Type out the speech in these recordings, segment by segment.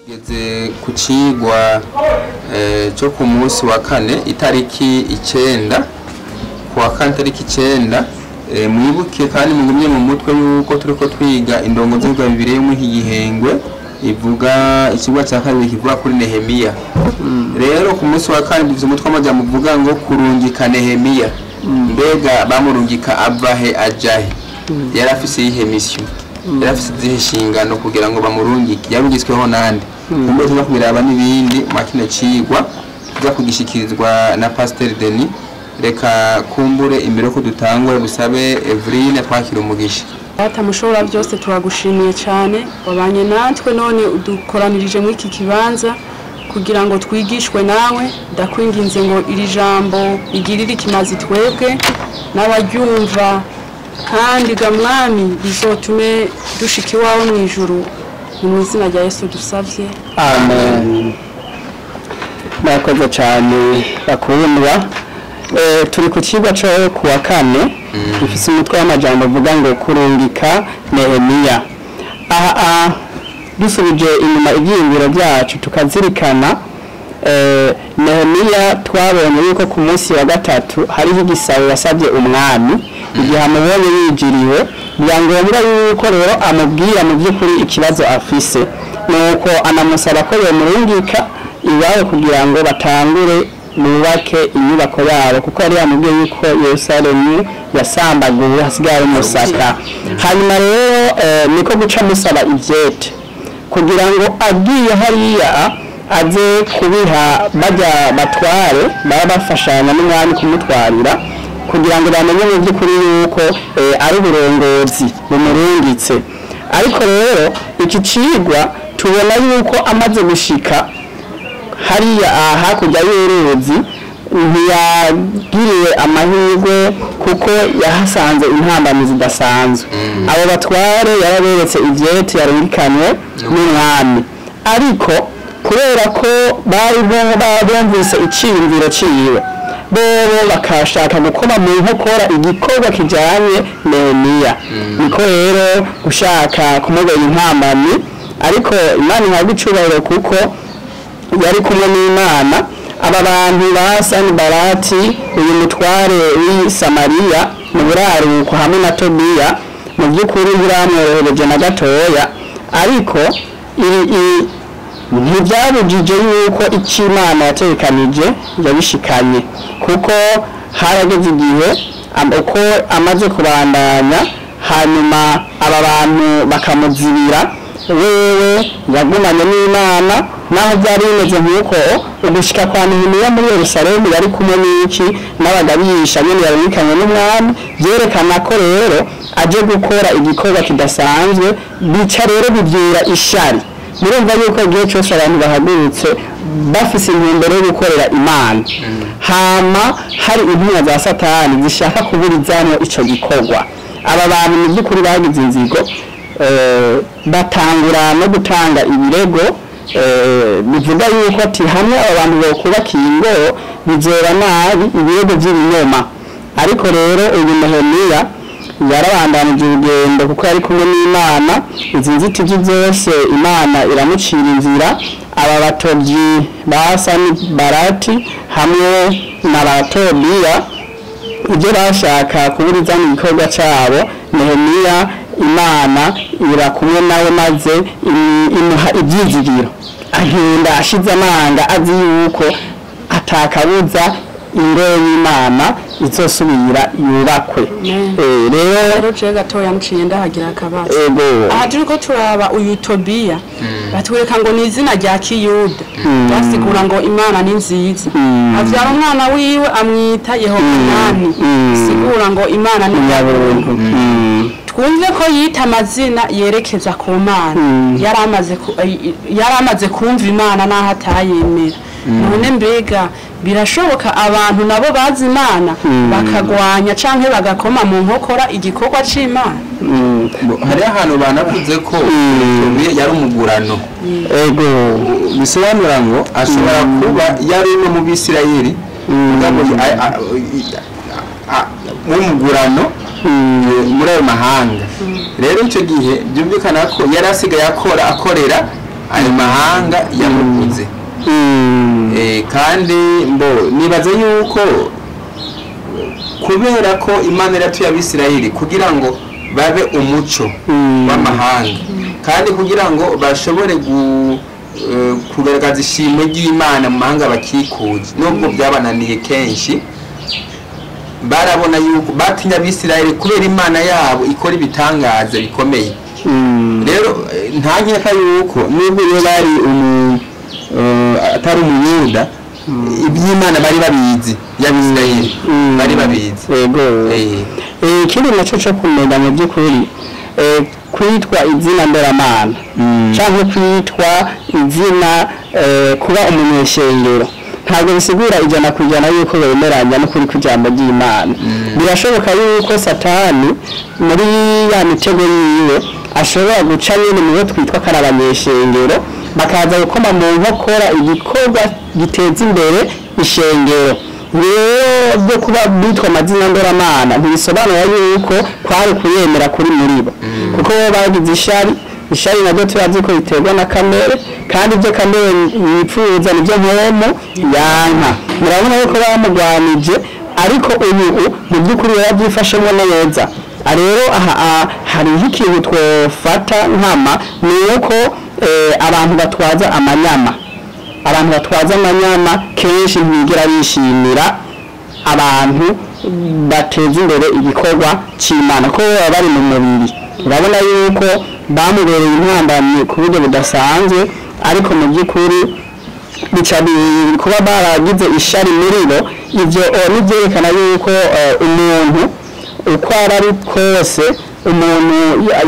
Tugeze ku cigwa cyo ku munsi wa kane itariki 9 kuwa kane itariki 9 mwibuke kandi mugumye mu mutwe yuko turiko twiga indongo z'ibwa bibiri yo mu gihengwe ivuga ikigwa cya kabiri kivuga kuri Nehemiya. Rero ku munsi wa kane bivuze umutwe amaja muvuga ngo kurungika Nehemiya. Mbega bamurungika abahe ajahe yarafise ihe mission yarafise zihishingano kugira ngo bamurungike yarungitsweho nande kumbe tuza kubiraba n'ibindi makine cigwa tuza kugishikirizwa na Pasteur Denis. Reka kumbure imbere ko dutangwa busabe Evrine twakira umugisha. Data mushobora byose turagushimiye cyane wabanye natwe none udukoranirije muri iki kibanza kugira ngo twigishwe nawe ndakwinginze ngo iri jambo igirire ikimazi twebwe n'abaryumva kandi gamwami bizotume dushika iwawe mu ijuru mu izina rya Yesu dusavye amen. Nakoze cyane bakundwa turi ku kigo cyo kuwa kane ifise umutwe w'amajambo avuga ngo kurungika Nehemiya. Aha dusubije inyuma ibyiyumviro byacu tukazirikana Nehemiya twabonye yuko ku munsi wa gatatu hariho igisabo yasabye umwami igihe amubonye yijiriwe byangombwa yuko rero amubwira mu by'ukuri ikibazo afise nuko anamusaba ko yomurungika iwawe kugira ngo batangure mubake inyubako yabo kuko yari yamubwiye yuko Yerusalemu yasambaguwe hasigaye umusaka. Hanyuma rero niko guca musaba ivyete kugira ngo agiye hariya aze kubiha bajya batware baba bafashanya n'umwami kumutwarira kugira ngo bamenye mu by'ukuri yuko ari uburongozi bumurungitse. Ariko rero iki cigwa tubona yuko amaze gushika hariya hakurya y'uruzi ntiyagiriwe amahirwe kuko yahasanze intambamyi zidasanzwe. Abo batware yaraberetse ivyete yarungikanywe n'umwami, ariko kubera ko bari bumvise iciyumviro ciwe bobo bakashaka gukoma mu nkokora igikorwa kijanye Nehemiya. Niko rero gushaka kumugera intambamyi, ariko Imana ihabwa icubahiro kuko yari kumwe n'Imana. Aba bantu ba Sanbalati uyu mutware w'i Samariya mu buraruko hamwe na Tobiya mu by'ukuri biramworohereje na gatoya, ariko ntibyabujije yuko icyo Imana yatekanije yabishikanye kuko harageze igihe uko amaze kubandanya hanyuma aba bantu bakamuzibira wewe yagumanye n'Imana naho byari bimeze nk'uko ugushika kwa Nehemiya muri Yerusalemu yari kumwe n'iki n'abagabisha nyine yarungikanye n'umwami byerekana ko rero aje gukora igikorwa kidasanzwe bica rero bibyura ishari. Murumva yuko igihe cyose abantu bahagurutse bafise intumbero yo gukorera Imana hama hari intumwa za Satani zishaka kuburizamo ico gikorwa. Aba bantu mu by'ukuri bagize inzigo batangura no gutanga ibirego bivuga yuko ati hamwe abantu bakubaka ingo bizera nabi ibirego by'ibinyoma. Ariko rero uyu Nehemiya yarabandanije urugendo kuko yari kumwe n'Imana. Izi nzitizi zose Imana iramucira inzira. Aba batobyi ba Sanbalati hamwe na Tobiya ibyo bashaka kuburizamo igikorwa cyabo Nehemiya Imana irakumwe nawe maze imuha ibyizigiro agenda ashize amanga azi yuko atakabuza ingo y'Imana izosubira yubakwe. Rero je gatoya nciye ndahagira akabazo. Aha turiko turaba uyu Tobiya batwereka ngo ni izina rya Kiyuda basigura ngo Imana ni nziza. Avyara umwana wiwe amwita Yehohanani sigura ngo Imana ni nyabuntu. Twumve ko yita amazina yerekeza ku Mana yaramaze kumva Imana naho atayemera. None mbega birashoboka abantu nabo bazi Imana bakagwanya canke bagakoma mu nkokora igikorwa c'Imana? Hari ahantu banavuze ko yari umugurano. Ego bisobanura ngo ashobora kuba yari no mu Bisirayeli umugurano muri ayo mahanga. Rero icyo gihe byumvikana ko yari asigaye akorera ayo mahanga yamukuze. Kandi nibaze yuko kubera ko Imana yaratuye Abisirayeli kugira ngo babe umuco w'amahanga kandi kugira ngo bashobore kugaragaza ishimwe ry'Imana mu mahanga bakikuje, nubwo byabananiye kenshi barabona yuko batinya Abisirayeli kubera Imana yabo ikora ibitangaza bikomeye. Rero nta nkeka yuko nubwo iyo bari atari umuyuda iby'Imana bari babizi, y'Abisirayeli bari babizi. Ikindi nacyo cyo kumenya mu by'ukuri kwitwa izina ndoramana cyangwa kwitwa izina kuba umunyeshengero ntabwo bisigura ijana ku ijana yuko bemeranya n'ukuri kw'ijambo ry'Imana. Birashoboka yuko Satani muri ya mitego yiwe ashobora guca nyine mu bo twitwa karabanyeshengero bakaza gukoma mu nkokora igikorwa giteza imbere ishengero. Rero byo kuba bitwa amazina ndoramana ntibisobanura yuko kwari kuyemera kuri muri bo, kuko bagize ishari nabyo turazi ko biterwa na kamere, kandi ibyo kamere yipfuza nibyo mpemu yanka. Murabona yuko bamugwanije, ariko ubu mu by'ukuri yarabyifashemo neza. Rero hari ikintu twofata nkama ni uko abantu batwaza amanyama kenshi ntibigera bishimira abantu bateza imbere igikorwa cy'Imana ko bari mu mubiri. Urabona yuko bamubereye intambamyi ku buryo budasanzwe, ariko mu by'ukuri kuba baragize ishari muri bo ibyo nibyerekana yuko umuntu uko ari kose umuntu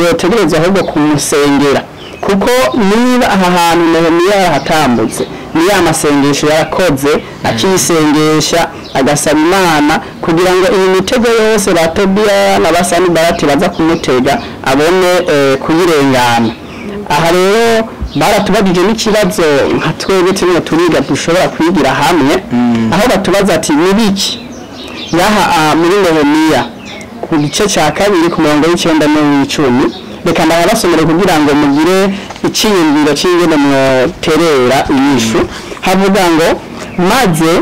yotegereza ahubwo kumusengera, kuko niba aha hantu Nehemiya yahatambutse ni ya masengesho yarakoze akisengesha agasaba Imana kugira ngo iyi mitego yose ba Tobiya na Sanbalati baza kumutega abone kuyirengana. Aha rero baratubagije n'ikibazo nka twebwe turimo turiga dushobora kwigira hamwe, aho batubaza ati nibiki yaha muri Nehemiya ku gice cya 2 ku murongo w'9 n'uw'10. Reka ndabasomere kugira ngo mugire icyiyumviro cy'ingene mwoterera inyishu. Havuga ngo maze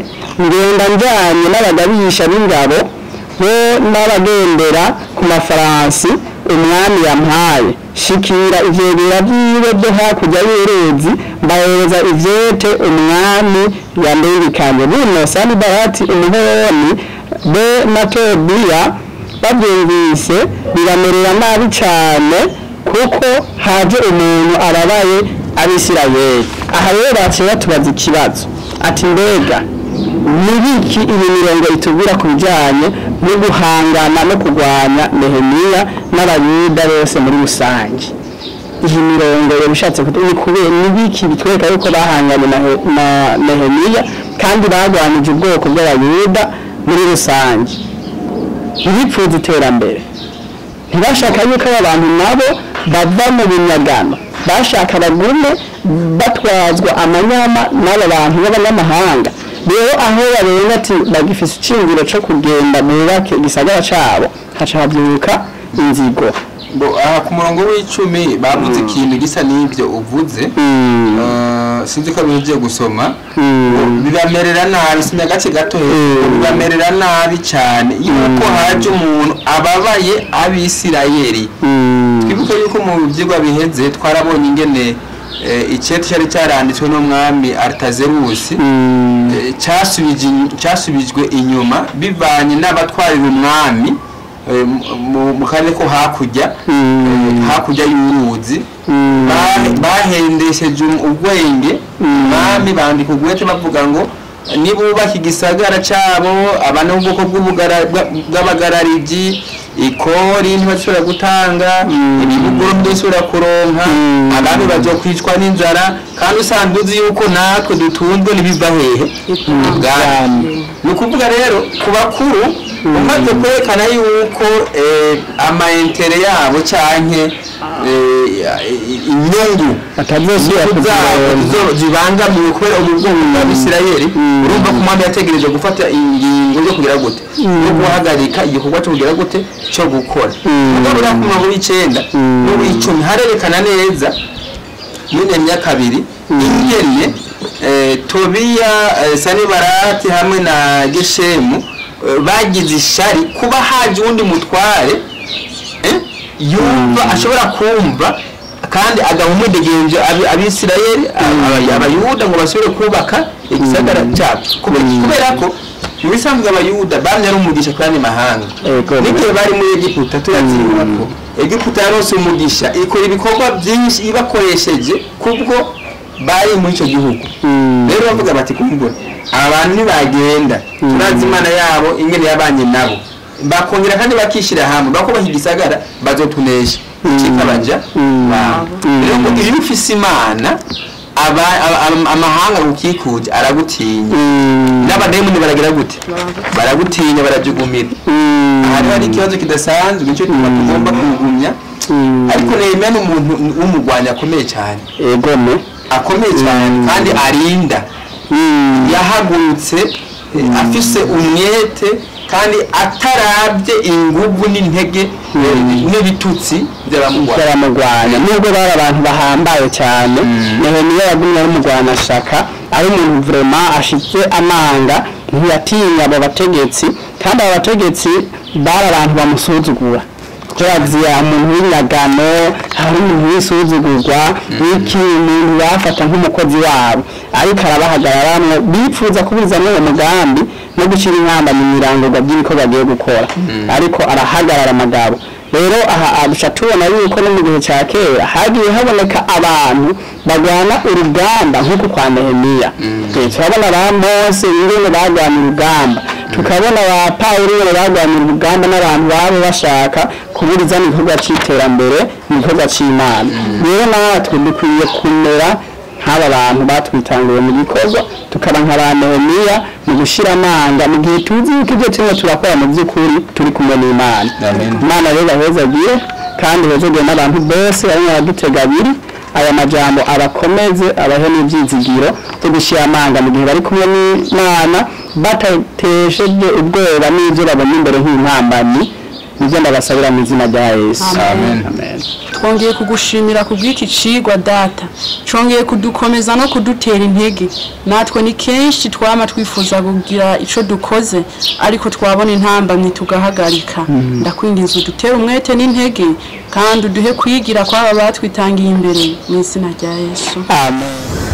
ngenda njyanye n'abagabisha b'ingabo bo n'abagendera ku mafaransi umwami yampaye, shikira ivyegera byiwe byo hakurya y'uruzi mbahereza ivyete umwami yandengikanye. Buno Sanbalati umuhoni be na Tobiya babyumvise biramerera nabi cyane kuko haje umuntu arabaye Abisirayeli. Aha rero baciye batubaza ikibazo ati mbega nibiki iyi mirongo itubwira ku bijyanye no guhangana no kurwanya Nehemiya n'Abayuda bose muri rusange. Iyi mirongo yabishatse kubera nibiki bitwereka yuko bahanganye na Nehemiya kandi bagwanije ubwoko bw'Abayuda muri rusange. Ntibipfuza iterambere, ntibashaka yuko abantu nabo bava mu binyagano, bashaka bagume batwazwa amanyama n'aba bantu b'abanyamahanga. Rero aho barenga ati bagifise icingiro cyo kugenda bubake igisagara cabo haca habyuka inzigo. Aha ku murongo w'10 bavuze ikintu gisa n'ibyo uvuze, sinzi ko bigiye gusoma, bibamerera nabi sinya gace gato, bibamerera nabi cyane yuko haje umuntu ababaye Abisirayeli. Twibuke yuko mu byigwa biheze twarabonye ingene icyete cyari cyaranditswe n'umwami Artazerusi cyasubijwe inyuma bivanye n'abatwarira umwami mu karere ko hakurya y'uruzi. Bahendesheje ubwenge umwami bandika ugwete bavuga ngo nibubaka igisagara cyabo abana b'ubwoko bw'abagarariji ikori ntibashobora gutanga ibibuguro byosubira kuronka abantu baje kwicwa n'inzara, kandi usanzwe uzi yuko natwe dutunzwe nibiva hehe ubwami. Nukuvuga rero ku bakuru umaze kwerekana yuko amaintere yabo cyanke inyungu zibangamiwe kubera ubwoko bw'Abisirayeli, urumva ko umwami yategereje gufata ingingo yo kugira gute no guhagarika igikorwa cyo kugira gute cyo gukora. Mugabo ku murongo w'9 n'uw'10 harerekana neza muri Nehemiya 2 ingene Tobiya Sanibarati hamwe na Geshemu bagize ishari kuba haje undi mutware yumva ashobora kumva kandi agahumudegenje abisirayeli abayuda ngo basubire kubaka igisagara cyabo kubera ko ibisanzwe abayuda bamye ari umugisha kandi mahanga n'igihe bari muri Egiputa turatsinda ko Egiputa yarose umugisha ikora ibikorwa byinshi ibakoresheje kubwo bari muri icyo gihugu rero bavuga bati kumbura abantu nibagenda turazi Imana yabo ingene yabanye nabo bakongera kandi bakishira hamwe bakubaha igisagara bazotunesha kikabaja rero ngo iyo ufise Imana amahanga gukikuje aragutinya n'abademoni baragira gute baragutinya barajugumira hari ikibazo kidasanzwe nicyo tugomba kugumya ariko Nehemiya n'umuntu w'umugwanya akomeye cyane akomeye cyane kandi arinda yahagurutse afise umwete kandi atarabye inguvu n'intege n'ibitutsi by'abamugwanya nubwo bari abantu bahambaye cyane Nehemiya yagumye ari umugwana shaka ari umuntu vraiment ashitse amanga ntiyatinya abo bategetsi kandi abo bategetsi bari abantu bamusuzugura turaziya umuntu w'inyagano hari umuntu wisuzugurwa wiki umuntu bafata nk'umukozi wabo ariko arabahagararamwe bipfuza kubuzana uwo mugambi no gucira inkamba mu mirango by'ibiko bagiye gukora ariko arahagarara amagabo rero aha abusha tubona yuko no mu gihe cya kera hagiye haboneka abantu bagwana urugamba nk'uko kwa Nehemiya turabona ba Mose ingene bagwana urugamba tukabona ba Pawulo bagwana urugamba n'abantu babo bashaka kuburiza n'igikorwa cy'iterambere n'igikorwa cy'Imana rero natwe dukwiye kumera nk'aba bantu batwitangiye mu gikorwa tukaba nka ba Nehemiya mu gushira amanga mu gihe tuzi yuko ibyo turimo turakora mu by'ukuri turi kumwe n'Imana Imana rero ahezagiye kandi hejejwe n'abantu bose ari abadutega abiri aya majambo abakomeze abahe n'ibyizigiro byo gushira amanga mu gihe bari kumwe n'Imana batatesheje ubwoba n'ibyo babona imbere nk'intambamyi nibyo ndabasabira mu izina rya Yesu amen twongeye kugushimira kubw'iki cigwa data congeye kudukomeza no kudutera intege natwe ni kenshi twama twifuza kugira ico dukoze ariko twabona intambamye tugahagarika ndakwinginze dutere umwete n'intege kandi uduhe kwigira kwaba batwitangiye imbere mu izina rya Yesu amen.